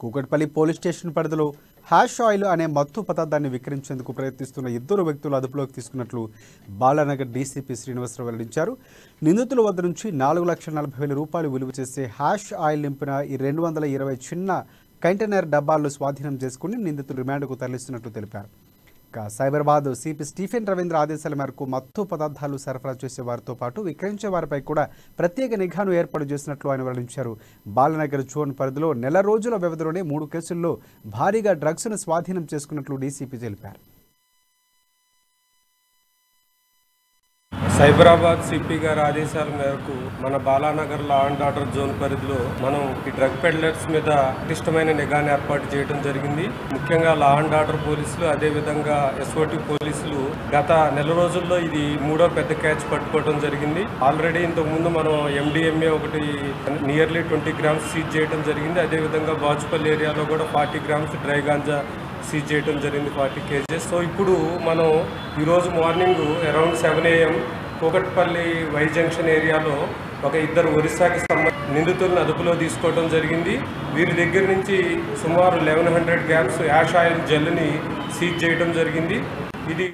Kukatpally police station పరిధిలో hash oil అనే మత్తు పదార్థాన్ని విక్రయించేందుకు ప్రయత్నిస్తున్న ఇద్దరు వ్యక్తులు అదుపులోకి తీసుకున్నట్లు బాలానగర్ డీసీపీ శ్రీనివాసరావు వెల్లడించారు. నిందితుల వద్ద నుంచి 4,40,000 రూపాయలు విలువ చేసే హ్యాష్ ఆయిల్ నింపిన ఈ 220 చిన్న కంటైనర్ డబ్బాలను స్వాధీనం చేసుకుని నిందితులు రిమాండ్కు తరలిస్తున్నట్లు తెలిపారు. సైబరాబాద్ సిపి స్టీఫెన్ రవీంద్ర ఆదేశాల మేరకు మత్తు పదార్థాలు సరఫరా చేసే వారితో పాటు విక్రయించే వారిపై కూడా ప్రత్యేక నిఘాను ఏర్పాటు చేసినట్లు ఆయన వెల్లడించారు. బాలనగర్ జోన్ పరిధిలో నెల రోజుల వ్యవధిలోనే 3 కేసుల్లో భారీగా డ్రగ్స్ను స్వాధీనం చేసుకున్నట్లు డీసీపీ తెలిపారు. సైబరాబాద్ సిపి గారి ఆదేశాల మేరకు మన Balanagar law and order zone పరిధిలో మనం ఈ డ్రగ్ పెడ్లర్స్ మీద పటిష్టమైన నిఘాను ఏర్పాటు చేయడం జరిగింది. ముఖ్యంగా లా అండ్ ఆర్డర్ పోలీసులు అదేవిధంగా ఎస్ఓటి పోలీసులు గత నెల రోజుల్లో ఇది 3వ పెద్ద క్యాచ్ పట్టుకోవడం జరిగింది. ఆల్రెడీ ఇంతకుముందు మనం MDMA ఒకటి నియర్లీ 20 గ్రామ్స్ సీజ్ చేయడం జరిగింది. అదేవిధంగా బాచుపల్లి ఏరియాలో కూడా 40 గ్రామ్స్ డ్రై గాంజా సీజ్ చేయడం జరిగింది, 40 కేజెస్. సో ఇప్పుడు మనం ఈరోజు morning around 7 AM Kukatpally Y junction ఏరియాలో ఒక ఇద్దరు ఒరిస్సాకి సంబంధించిన నిందితులను అదుపులో తీసుకోవడం జరిగింది. వీరి దగ్గర నుంచి సుమారు 1100 గ్రామ్స్ యాష్ ఆయిల్ జెల్ని సీజ్ చేయడం జరిగింది. ఇది